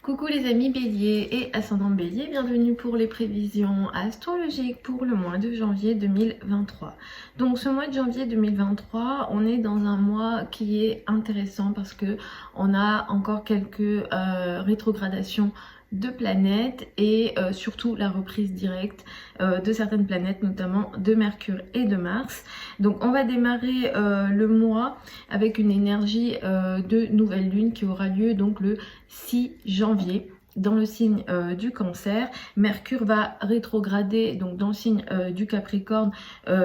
Coucou les amis Bélier et ascendant Bélier, bienvenue pour les prévisions astrologiques pour le mois de janvier 2023. Donc ce mois de janvier 2023, on est dans un mois qui est intéressant parce que on a encore quelques rétrogradations de planètes et surtout la reprise directe de certaines planètes, notamment de Mercure et de Mars. Donc on va démarrer le mois avec une énergie de nouvelle lune qui aura lieu donc le 6 janvier dans le signe du Cancer. Mercure va rétrograder donc dans le signe du Capricorne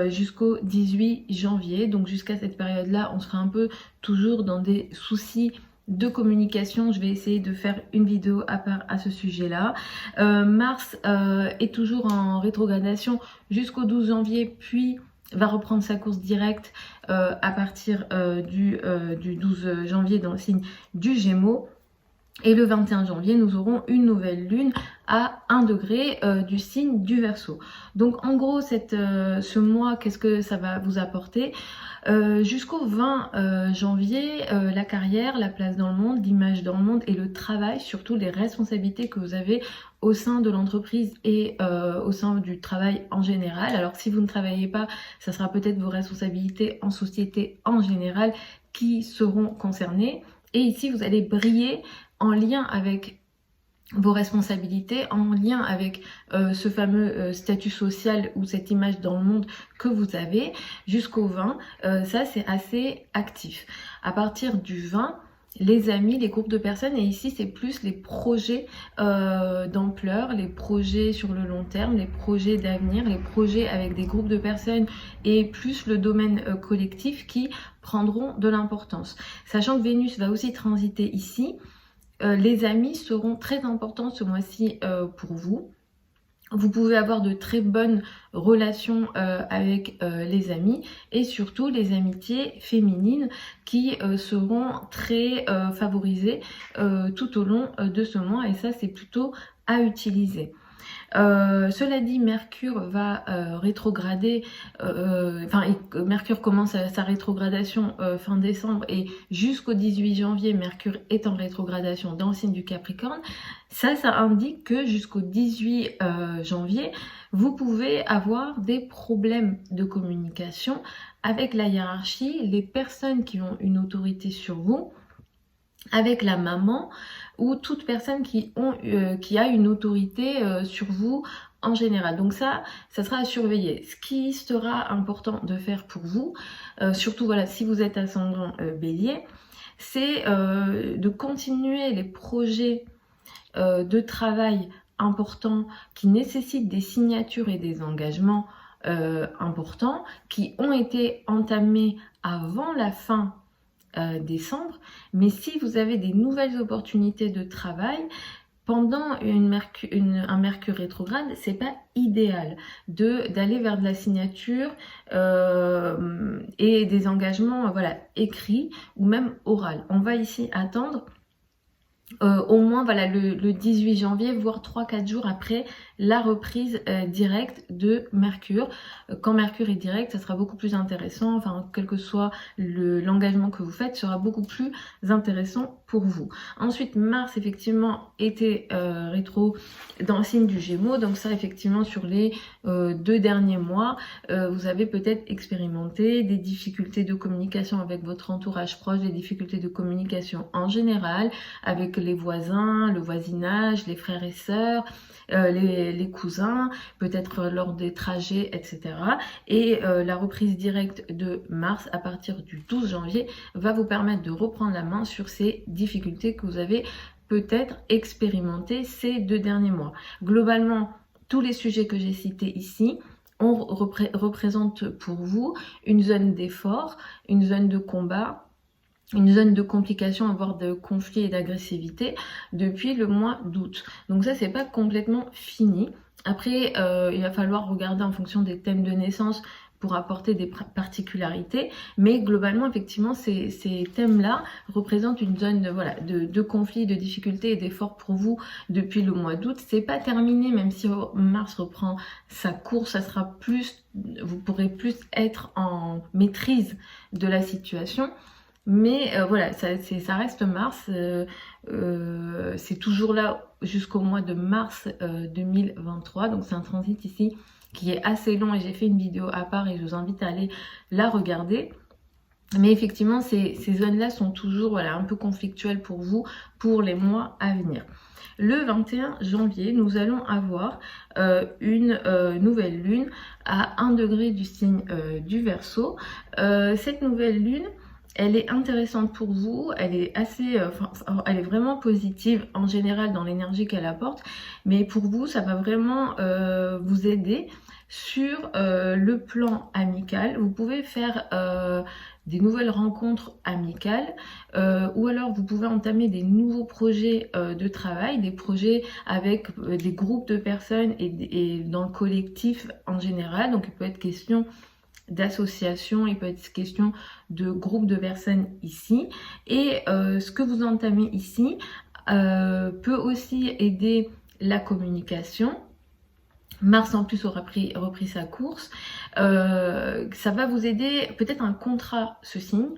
jusqu'au 18 janvier. Donc jusqu'à cette période-là, on sera un peu toujours dans des soucis de communication. Je vais essayer de faire une vidéo à part à ce sujet-là. Mars est toujours en rétrogradation jusqu'au 12 janvier, puis va reprendre sa course directe à partir du 12 janvier dans le signe du Gémeaux. Et le 21 janvier, nous aurons une nouvelle lune à 1 degré du signe du Verseau. Donc en gros, ce mois, qu'est-ce que ça va vous apporter? Jusqu'au 20 janvier, la carrière, la place dans le monde, l'image dans le monde et le travail, surtout les responsabilités que vous avez au sein de l'entreprise et au sein du travail en général. Alors si vous ne travaillez pas, ça sera peut-être vos responsabilités en société en général qui seront concernées. Et ici, vous allez briller en lien avec vos responsabilités, en lien avec ce fameux statut social ou cette image dans le monde que vous avez jusqu'au 20. Ça, c'est assez actif. À partir du 20, les amis, les groupes de personnes, et ici c'est plus les projets d'ampleur, les projets sur le long terme, les projets d'avenir, les projets avec des groupes de personnes et plus le domaine collectif qui prendront de l'importance. Sachant que Vénus va aussi transiter ici, les amis seront très importants ce mois-ci pour vous. Vous pouvez avoir de très bonnes relations avec les amis et surtout les amitiés féminines qui seront très favorisées tout au long de ce mois, et ça c'est plutôt à utiliser. Cela dit, Mercure va rétrograder, Mercure commence sa rétrogradation fin décembre et jusqu'au 18 janvier, Mercure est en rétrogradation dans le signe du Capricorne. Ça indique que jusqu'au 18 janvier, vous pouvez avoir des problèmes de communication avec la hiérarchie, les personnes qui ont une autorité sur vous, avec la maman ou toute personne qui a une autorité sur vous en général. Donc ça sera à surveiller. Ce qui sera important de faire pour vous, surtout voilà, si vous êtes ascendant Bélier, c'est de continuer les projets de travail importants qui nécessitent des signatures et des engagements importants qui ont été entamés avant la fin décembre, mais si vous avez des nouvelles opportunités de travail pendant un Mercure rétrograde, c'est pas idéal d'aller vers de la signature et des engagements voilà, écrits ou même oral. On va ici attendre au moins voilà, le 18 janvier, voire 3-4 jours après la reprise directe de Mercure. Quand Mercure est direct, ça sera beaucoup plus intéressant, enfin quel que soit l'engagement que vous faites, sera beaucoup plus intéressant pour vous. Ensuite, Mars effectivement était rétro dans le signe du Gémeaux, donc ça effectivement sur les 2 derniers mois, vous avez peut-être expérimenté des difficultés de communication avec votre entourage proche, des difficultés de communication en général, avec les voisins, le voisinage, les frères et sœurs, les cousins, peut-être lors des trajets, etc. Et la reprise directe de Mars à partir du 12 janvier va vous permettre de reprendre la main sur ces difficultés que vous avez peut-être expérimentées ces 2 derniers mois. Globalement, tous les sujets que j'ai cités ici représentent pour vous une zone d'effort, une zone de combat, une zone de complication, voire de conflit et d'agressivité depuis le mois d'août. Donc ça, c'est pas complètement fini. Après, il va falloir regarder en fonction des thèmes de naissance pour apporter des particularités, mais globalement, effectivement, ces thèmes-là représentent une zone de conflit, de difficulté et d'effort pour vous depuis le mois d'août. C'est pas terminé, même si Mars reprend sa course, ça sera plus, vous pourrez plus être en maîtrise de la situation. Mais voilà, ça reste Mars, c'est toujours là jusqu'au mois de mars 2023, donc c'est un transit ici qui est assez long et j'ai fait une vidéo à part et je vous invite à aller la regarder. Mais effectivement, ces zones-là sont toujours voilà, un peu conflictuelles pour vous pour les mois à venir. Le 21 janvier, nous allons avoir une nouvelle lune à 1 degré du signe du Verseau. Cette nouvelle lune, elle est intéressante pour vous, elle est assez, elle est vraiment positive en général dans l'énergie qu'elle apporte, mais pour vous, ça va vraiment vous aider sur le plan amical. Vous pouvez faire des nouvelles rencontres amicales ou alors vous pouvez entamer des nouveaux projets de travail, des projets avec des groupes de personnes et dans le collectif en général. Donc il peut être question d'association, il peut être question de groupes de personnes ici. Et ce que vous entamez ici peut aussi aider la communication. Mars en plus aura repris sa course. Ça va vous aider, peut-être un contrat se signe,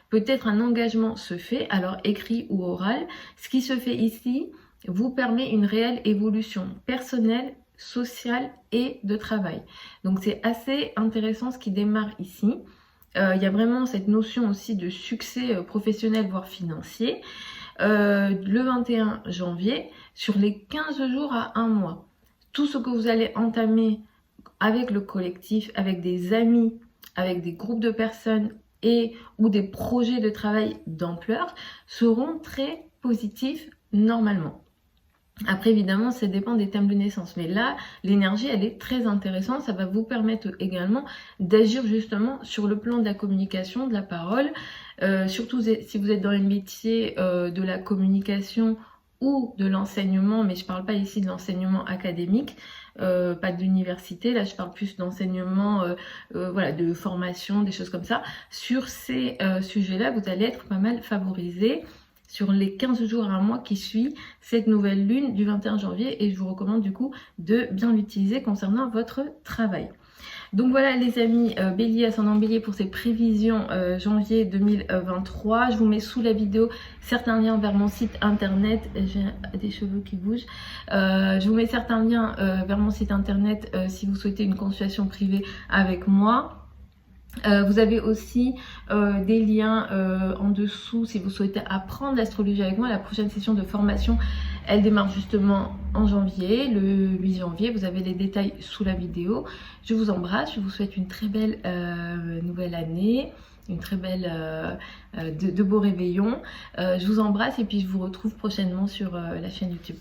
peut-être un engagement se fait, alors écrit ou oral. Ce qui se fait ici vous permet une réelle évolution personnelle, sociale et de travail. Donc c'est assez intéressant ce qui démarre ici. Il y a vraiment cette notion aussi de succès professionnel voire financier. Le 21 janvier, sur les 15 jours à 1 mois, tout ce que vous allez entamer avec le collectif, avec des amis, avec des groupes de personnes ou des projets de travail d'ampleur seront très positifs normalement. Après, évidemment, ça dépend des thèmes de naissance. Mais là, l'énergie, elle est très intéressante. Ça va vous permettre également d'agir justement sur le plan de la communication, de la parole. Surtout si vous êtes dans les métiers de la communication ou de l'enseignement, mais je parle pas ici de l'enseignement académique, pas d'université, là je parle plus d'enseignement, voilà, de formation, des choses comme ça. Sur ces sujets-là, vous allez être pas mal favorisé sur les 15 jours à un mois qui suit cette nouvelle lune du 21 janvier et je vous recommande du coup de bien l'utiliser concernant votre travail. Donc voilà les amis, Bélier, ascendant Bélier pour ces prévisions janvier 2023. Je vous mets sous la vidéo certains liens vers mon site internet. J'ai des cheveux qui bougent. Je vous mets certains liens vers mon site internet si vous souhaitez une consultation privée avec moi. Vous avez aussi des liens en dessous si vous souhaitez apprendre l'astrologie avec moi. La prochaine session de formation, elle démarre justement en janvier, le 8 janvier. Vous avez les détails sous la vidéo. Je vous embrasse, je vous souhaite une très belle nouvelle année, une très belle de beaux réveillons. Je vous embrasse et puis je vous retrouve prochainement sur la chaîne YouTube.